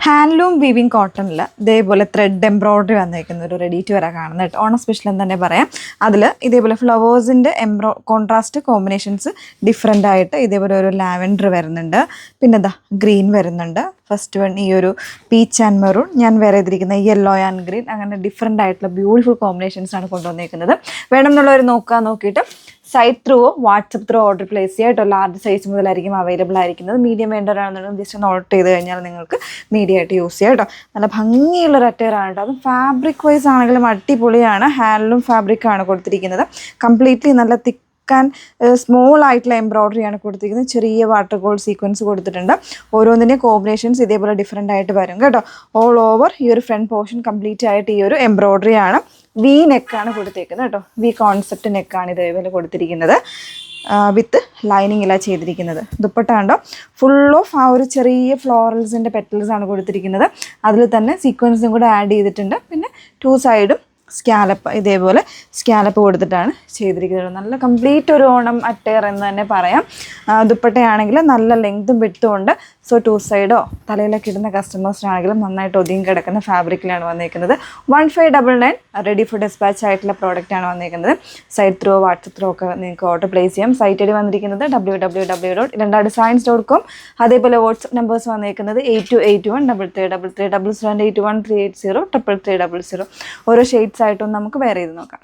Handloom weaving കോട്ടണിൽ ഇതേപോലെ thread embroidery വന്നേക്കുന്ന ഒരു റെഡി ടു വരാൻ കാണുന്നത് കേട്ടോ. ഓണം സ്പെഷ്യൽ എന്ന് തന്നെ പറയാം. അതിൽ ഇതേപോലെ ഫ്ലവേഴ്സിൻ്റെ കോൺട്രാസ്റ്റ് കോമ്പിനേഷൻസ് ഡിഫറെൻ്റ് ആയിട്ട് ഇതേപോലെ ഒരു ലാവൻഡർ വരുന്നുണ്ട്, പിന്നെ എന്താ ഗ്രീൻ വരുന്നുണ്ട്. ഫസ്റ്റ് വൺ ഈ ഒരു പീച്ച് ആൻഡ് മെറൂൺ, ഞാൻ വേറെ ചെയ്തിരിക്കുന്ന യെല്ലോ ആൻഡ് ഗ്രീൻ, അങ്ങനെ ഡിഫറെൻ്റ് ആയിട്ടുള്ള ബ്യൂട്ടിഫുൾ കോമ്പിനേഷൻസ് ആണ് കൊണ്ടുവന്നേക്കുന്നത്. വേണമെന്നുള്ളവർ നോക്കിയിട്ട് സൈറ്റ് ത്രൂവോ വാട്സപ്പ് ത്രൂ ഓർഡർ പ്ലേസ് ചെയ്യുക കേട്ടോ. ലാർജ് സൈസ് മുതലായിരിക്കും അവൈലബിൾ ആയിരിക്കുന്നത്. മീഡിയം വേണ്ടവരാണെന്നുണ്ടെങ്കിൽ ജസ്റ്റ് ഒന്ന് ഓർഡർ ചെയ്ത് കഴിഞ്ഞാൽ നിങ്ങൾക്ക് മീഡിയം ആയിട്ട് യൂസ് ചെയ്യാം കേട്ടോ. നല്ല ഭംഗിയുള്ളൊരു അറ്റയറാണ് കേട്ടോ. അതും ഫാബ്രിക് വൈസ് ആണെങ്കിലും അടിപൊളിയാണ്. ഹാൻഡ്ലൂം ഫാബ്രിക്കാണ് കൊടുത്തിരിക്കുന്നത്. കംപ്ലീറ്റ്ലി നല്ല തിക്ക് ആൻഡ് സ്മോൾ ആയിട്ടുള്ള എംബ്രോയ്ഡറിയാണ് കൊടുത്തിരിക്കുന്നത്. ചെറിയ വാട്ടർ ഗോൾഡ് സീക്വൻസ് കൊടുത്തിട്ടുണ്ട്. ഓരോന്നിൻ്റെയും കോമ്പിനേഷൻസ് ഇതേപോലെ ഡിഫറെൻ്റ് ആയിട്ട് വരും കേട്ടോ. ഓൾ ഓവർ ഈ ഒരു ഫ്രണ്ട് പോർഷൻ കംപ്ലീറ്റ് ആയിട്ട് ഈ ഒരു എംബ്രോയ്ഡറിയാണ്. വി നെക്കാണ് കൊടുത്തിരിക്കുന്നത് കേട്ടോ. വി കോൺസെപ്റ്റ് നെക്കാണ് ഇതേപോലെ കൊടുത്തിരിക്കുന്നത്. വിത്ത് ലൈനിങ് ഇല്ല ചെയ്തിരിക്കുന്നത്. ദുപ്പട്ട കണ്ടോ, ഫുൾ ഓഫ് ആ ഒരു ചെറിയ ഫ്ലോറൽസിൻ്റെ പെറ്റൽസ് ആണ് കൊടുത്തിരിക്കുന്നത്. അതിൽ തന്നെ സീക്വൻസും കൂടെ ആഡ് ചെയ്തിട്ടുണ്ട്. പിന്നെ ടു സൈഡും സ്കാലപ്പ് ഇതേപോലെ സ്കാലപ്പ് കൊടുത്തിട്ടാണ് ചെയ്തിരിക്കുന്നത്. നല്ല കംപ്ലീറ്റ് ഒരു ഓണം അറ്റയർ എന്ന് തന്നെ പറയാം. ദുപ്പട്ടയാണെങ്കിൽ നല്ല ലെങ്തും വിട്ടുമുണ്ട്. സോ ടു സൈഡോ തലയിലൊക്കെ ഇടുന്ന കസ്റ്റമേഴ്സിനാണെങ്കിലും നന്നായിട്ട് ഒതുങ്ങി കിടക്കുന്ന ഫാബ്രിക്കിലാണ് വന്നിരിക്കുന്നത്. 1599 റെഡി ഫോർ ഡിസ്പാച്ച് ആയിട്ടുള്ള പ്രോഡക്റ്റാണ് വന്നിരിക്കുന്നത്. സൈറ്റ് ത്രൂ വാട്സപ്പ് ത്രൂ ഒക്കെ നിങ്ങൾക്ക് ഓർഡർ പ്ലേസ് ചെയ്യാം. സൈറ്റ് ഐഡി വന്നിരിക്കുന്നത് www.ilandadscience.com. അതേപോലെ വാട്സപ്പ് നമ്പേഴ്സ് വന്നിരിക്കുന്നത് 82813333 81380380 ഓരോ ഷെയ്ഡ്സ് ആയിട്ടൊന്നും നമുക്ക് വേറെ ചെയ്ത് നോക്കാം.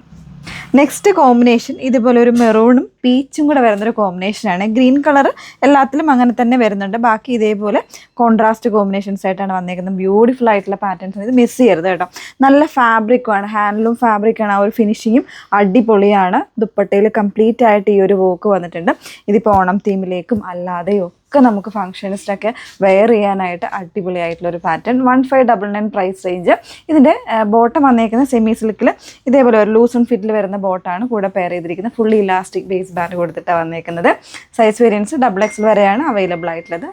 നെക്സ്റ്റ് കോമ്പിനേഷൻ ഇതുപോലെ ഒരു മെറൂണും പീച്ചും കൂടെ വരുന്നൊരു കോമ്പിനേഷനാണ്. ഗ്രീൻ കളർ എല്ലാത്തിലും അങ്ങനെ തന്നെ വരുന്നുണ്ട്. ബാക്കി ഇതേപോലെ കോൺട്രാസ്റ്റ് കോമ്പിനേഷൻസ് ആയിട്ടാണ് വന്നേക്കുന്നത്. ബ്യൂട്ടിഫുൾ ആയിട്ടുള്ള പാറ്റേൺസ്. ഇത് മിസ് ചെയ്യരുത് കേട്ടോ. നല്ല ഫാബ്രിക്കുമാണ്, ഹാൻഡ്ലൂം ഫാബ്രിക്കാണ്. ആ ഒരു ഫിനിഷിങ്ങും അടിപൊളിയാണ്. ദുപ്പട്ടയിൽ കംപ്ലീറ്റ് ആയിട്ട് ഈ ഒരു വർക്ക് വന്നിട്ടുണ്ട്. ഇതിപ്പോൾ ഓണം തീമിലേക്കും അല്ലാതെയോ ഒക്കെ നമുക്ക് ഫംഗ്ഷൻസിനൊക്കെ വെയർ ചെയ്യാനായിട്ട് അടിപൊളിയായിട്ടുള്ളൊരു പാറ്റേൺ. 1599 price range. ഇതിൻ്റെ ബോട്ടം വന്നേക്കുന്ന സെമി സിൽക്കിൽ ഇതേപോലെ ഒരു ലൂസ് ആൻഡ് ഫിറ്റിൽ വരുന്ന ബോട്ടാണ് കൂടെ പെയർ ചെയ്തിരിക്കുന്നത്. ഫുള്ളി ഇലാസ്റ്റിക് ബേസ് ബാൻഡ് കൊടുത്തിട്ടാണ് വന്നേക്കുന്നത്. സൈസ് വേരിയൻസ് XXL വരെയാണ് അവൈലബിൾ ആയിട്ടുള്ളത്.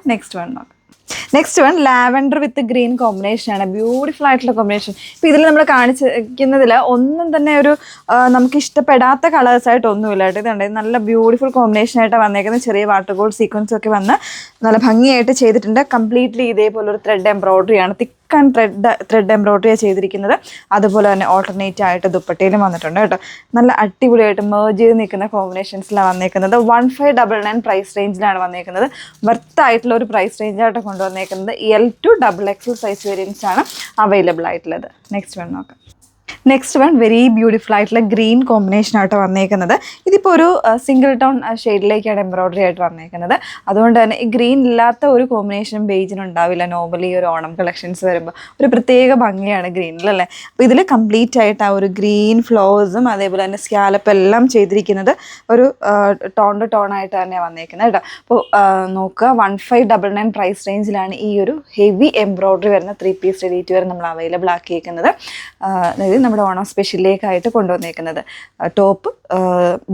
നെക്സ്റ്റ് വൺ ലാവൻഡർ വിത്ത് ഗ്രീൻ കോമ്പിനേഷനാണ്. ബ്യൂട്ടിഫുൾ ആയിട്ടുള്ള കോമ്പിനേഷൻ. ഇപ്പോൾ ഇതിൽ നമ്മൾ കാണിച്ചിരിക്കുന്നതിൽ ഒന്നും തന്നെ ഒരു നമുക്ക് ഇഷ്ടപ്പെടാത്ത കളേഴ്സായിട്ടൊന്നുമില്ല കേട്ടോ. ഇതുണ്ട്, നല്ല ബ്യൂട്ടിഫുൾ കോമ്പിനേഷനായിട്ടാണ് വന്നേക്കുന്നത്. ചെറിയ വാട്ടർ ഗോൾഡ് സീക്വൻസും ഒക്കെ വന്ന് നല്ല ഭംഗിയായിട്ട് ചെയ്തിട്ടുണ്ട്. കംപ്ലീറ്റ്ലി ഇതേപോലെ ഒരു ത്രെഡ് എംബ്രോയ്ഡറിയാണ്. തിക്ക് ആൻഡ് ത്രെഡ് എംബ്രോയ്ഡറിയാണ് ചെയ്തിരിക്കുന്നത്. അതുപോലെ തന്നെ ഓൾട്ടർനേറ്റ് ആയിട്ട് ദുപ്പട്ടയിലും വന്നിട്ടുണ്ട് കേട്ടോ. നല്ല അടിപൊളിയായിട്ട് മേർജ് ചെയ്ത് നിൽക്കുന്ന കോമ്പിനേഷൻസിലാണ് വന്നേക്കുന്നത്. 1599 പ്രൈസ് റേഞ്ചിലാണ് വന്നേക്കുന്നത്. വർത്തായിട്ടുള്ള ഒരു പ്രൈസ് റേഞ്ചായിട്ട് കൊണ്ടുവന്നേക്കുന്നത്. L to XXL size variance ആണ് അവൈലബിൾ ആയിട്ടുള്ളത്. നെക്സ്റ്റ് വൺ വെരി ബ്യൂട്ടിഫുൾ ആയിട്ടുള്ള ഗ്രീൻ കോമ്പിനേഷൻ ആയിട്ട് വന്നേക്കുന്നത്. ഇതിപ്പോൾ ഒരു സിംഗിൾ ടോൺ ഷെയ്ഡിലേക്കാണ് എംബ്രോയ്ഡറി ആയിട്ട് വന്നേക്കുന്നത്. അതുകൊണ്ട് തന്നെ ഈ ഗ്രീൻ ഇല്ലാത്ത ഒരു കോമ്പിനേഷൻ ബേജിനുണ്ടാവില്ല. നോർമലി ഒരു ഓണം കളക്ഷൻസ് വരുമ്പോൾ ഒരു പ്രത്യേക ഭംഗിയാണ് ഗ്രീനിലല്ലേ. അപ്പോൾ ഇതിൽ കംപ്ലീറ്റ് ആയിട്ട് ആ ഒരു ഗ്രീൻ ഫ്ലവേഴ്സും അതേപോലെ തന്നെ സ്കാലപ്പ് എല്ലാം ചെയ്തിരിക്കുന്നത് ഒരു ടോൺ ആയിട്ട് തന്നെയാണ് വന്നേക്കുന്നത് കേട്ടോ. അപ്പോൾ നോക്കുക, 1599 പ്രൈസ് റേഞ്ചിലാണ് ഈ ഒരു ഹെവി എംബ്രോയ്ഡറി വരുന്ന 3 പീസ് റെഡി ടു വെയർ നമ്മൾ അവൈലബിൾ ആക്കിയിരിക്കുന്നത്. നമ്മുടെ ഓണം സ്പെഷ്യലിലേക്കായിട്ട് കൊണ്ടുവന്നേക്കുന്നത്. ടോപ്പ്,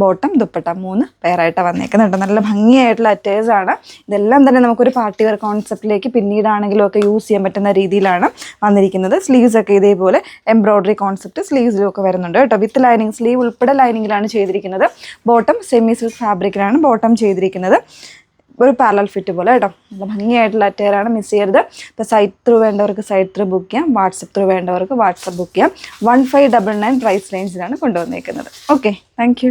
ബോട്ടം, ദുപ്പട്ട 3 പെയറായിട്ടാണ് വന്നേക്കുന്നുണ്ട്. നല്ല ഭംഗിയായിട്ടുള്ള അറ്റയേഴ്സാണ്. ഇതെല്ലാം തന്നെ നമുക്കൊരു പാർട്ടി വെയർ കോൺസെപ്റ്റിലേക്ക് പിന്നീടാണെങ്കിലും ഒക്കെ യൂസ് ചെയ്യാൻ പറ്റുന്ന രീതിയിലാണ് വന്നിരിക്കുന്നത്. സ്ലീവ്സ് ഒക്കെ ഇതേപോലെ എംബ്രോയ്ഡറി കോൺസെപ്റ്റ് സ്ലീവ്സിലും ഒക്കെ വരുന്നുണ്ട് കേട്ടോ. വിത്ത് ലൈനിങ്, സ്ലീവ് ഉൾപ്പെടെ ലൈനിങ്ങിലാണ് ചെയ്തിരിക്കുന്നത്. ബോട്ടം സെമി സിൽക്ക് ഫാബ്രിക്കിലാണ് ബോട്ടം ചെയ്തിരിക്കുന്നത്. ഒരു പാരലൽ ഫിറ്റ് പോലെ കേട്ടോ. നല്ല ഭംഗിയായിട്ടുള്ള അറ്റയറാണ്, മിസ് ചെയ്യരുത്. ഇപ്പോൾ സൈറ്റ് ത്രൂ വേണ്ടവർക്ക് സൈറ്റ് ത്രൂ ബുക്ക് ചെയ്യാം. വാട്സപ്പ് ത്രൂ വേണ്ടവർക്ക് വാട്സപ്പ് ബുക്ക് ചെയ്യാം. 1599 പ്രൈസ് റേഞ്ചിലാണ് കൊണ്ടുവന്നേക്കുന്നത്. Okay, thank you.